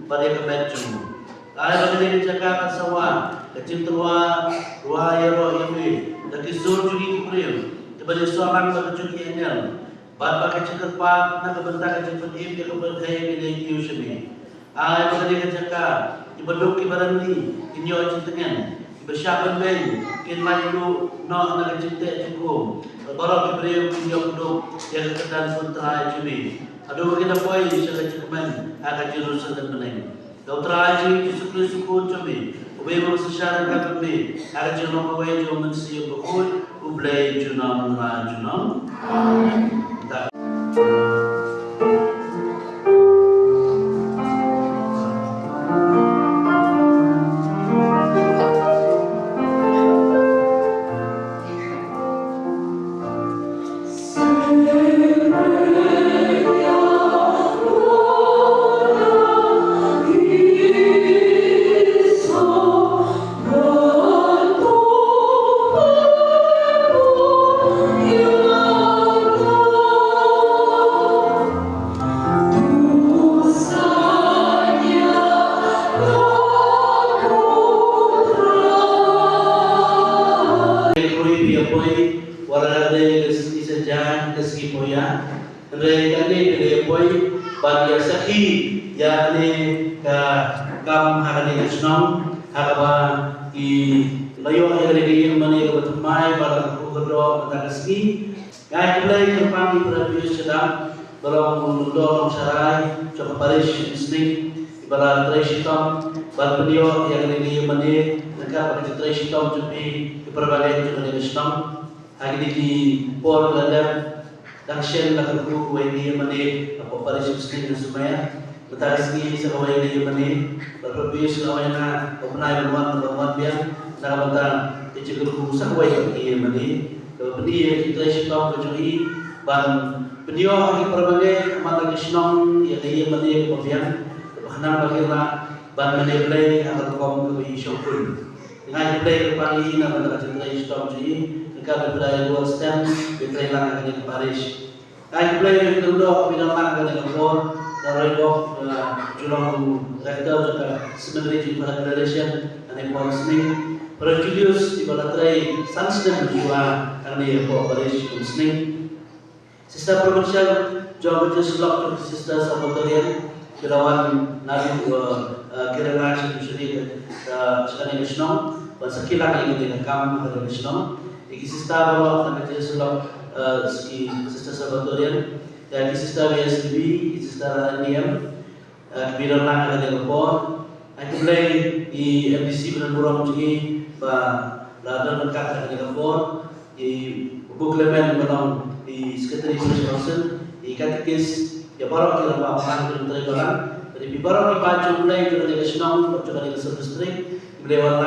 pada kebencung. Ayah bagi cakap kasawa, kecil tua, ruah yaro yami, lagi zul juga kipriu, kepada suaman bagi juga enel, bapa kecil kerpat, nak kebentar kecil pedim, dia kebentai bila kiu sini. Ayah bagi cakap, ibaduk ibarani, inyo cintengan, ibasyaban ben, kin mayu no nak kecil tak cukup, baru kipriu inyo kuduk, yang kekendan pun terai cumi. Aduh kita poin, saya cukuman, akan jurusan dan meneng. Dr. Haji Yusuf Sukun Cumi, Ubay Sesyara Kami, Arjun Mawai Joman Siya Bukul, Ublay Junam Junam. Sister Provincial, John Slok, Sister Sabotorian, Kirawan Nabi Kira Syedid Sekali Nasional, Sekilang yang direkam pada Nasional. Iki Sister Bawa Nabi Slok, Sister Sabotorian, dan Sister BSDB, Sister Niam, Bidang Lang ada rekor. Aku mulai di MDC Benar Muji, Ladan Lengkap ada rekor. Di Buku Clement Menong di Sekretari Council, di Katekis, ya baru kita bawakan dari Balang. Dari baru kita baca mulai dari Nasional, dari Distrik, beliau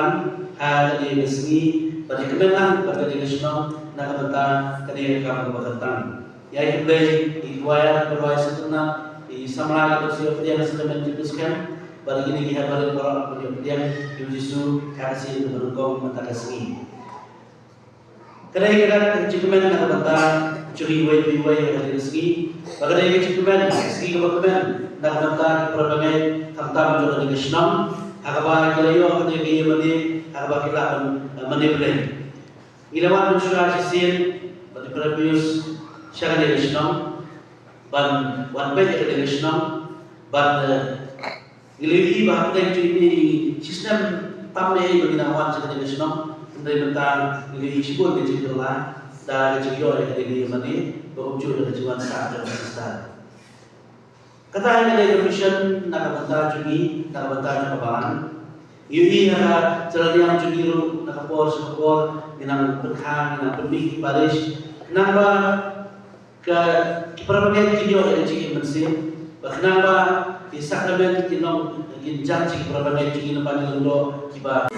ada di Nesgi, pada Kemenang, pada di Nasional, nak tentang kini kamu berkatan. Ya itu mulai di Wayar berwayar setengah di Samara atau siapa dia yang sedang menjelaskan. Pada ini kita balik orang yang Yesus kasih menunggu mentakasih. Kadang-kadang cikumen nak bantah curi wai yang ada rezeki. Kadang-kadang cikumen rezeki kebakumen nak bantah perbagai tantam juga di Islam. Akabar kelayo akan yang mani akabar kita menibeleng. Ilawan mensyurah sisin bagi perbius syariat di Islam. Ban baik di Islam. Ban ilahi bahkan curi sistem tamai bagi nawan syariat di Islam. Dari tentang ini isipun kecil-kecilan dan kecil yang ada di mana berujung dengan tujuan saat dan besar. Kata ini dari commission nak bentar jungi, nak bentar kebalan. Ini ada cerita yang jungi lu nak kapor, minang berkah, minang pemik baris. Kenapa ke perbagian video yang jungi mesin? Kenapa di sakramen kinong janji perbagian jungi nampak dulu tiba.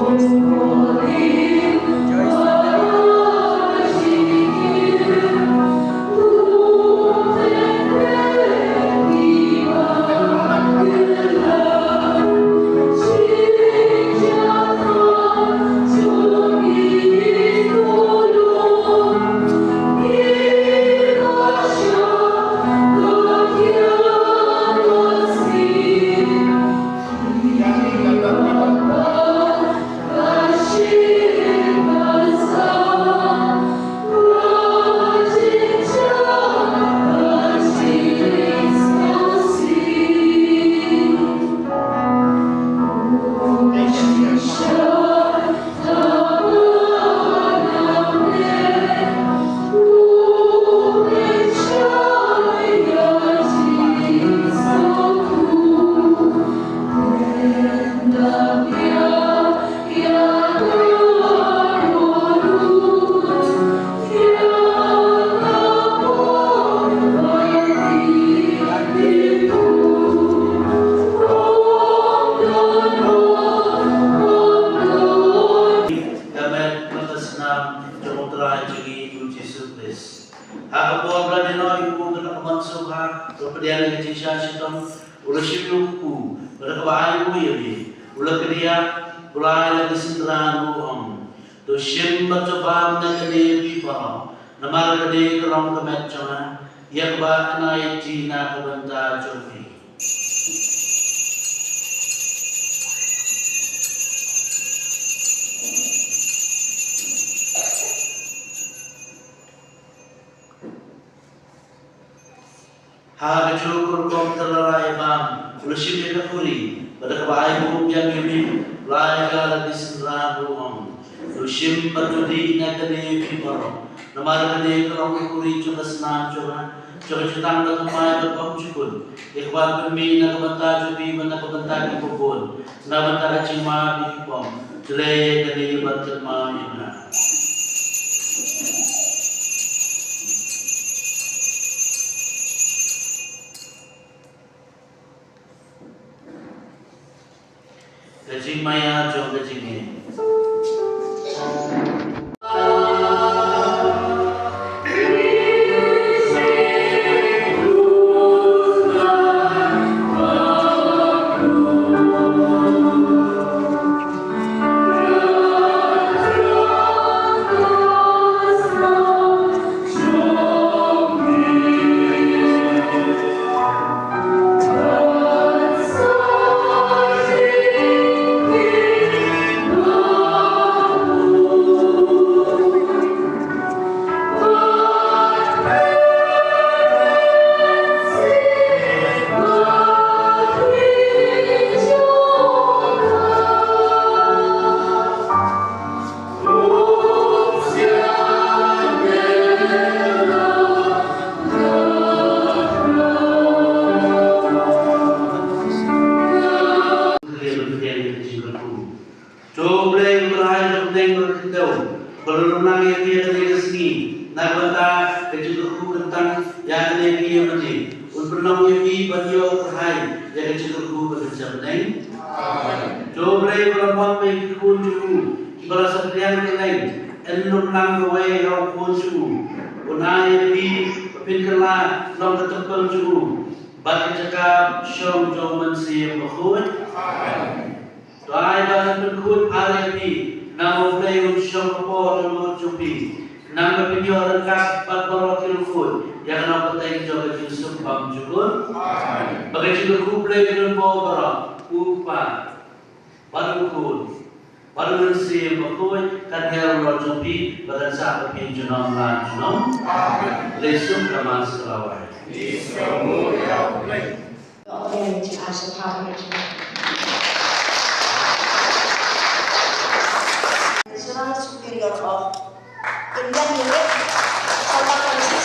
Thank you. Hakabuan berada no ibu kena kemansuh ha kemudian ke cisha sitom ulah sipiuku berkebaan ku yabi ulah kedia ulah lagi sindran buong to shim macabam na kene pipa namar kene kerong kemecona yakba anai tina kebanta jofi Haga cukur kom terlarai bang, ulusip eka kuri, pada kebaik hukum yang ini, layak lagi sendiri ruang, ulusip patudi nakane piparo, namar kane kerong kuri coba senam coba cutang ketumai berkom cukur, ikhwan kami nak bantah cubi mana bantah di kubun, nak bantah cima di pom, jelai kane bantah mana. Kecing maya jom kecing ni. Superior of Indian Unit, South Afghanistan.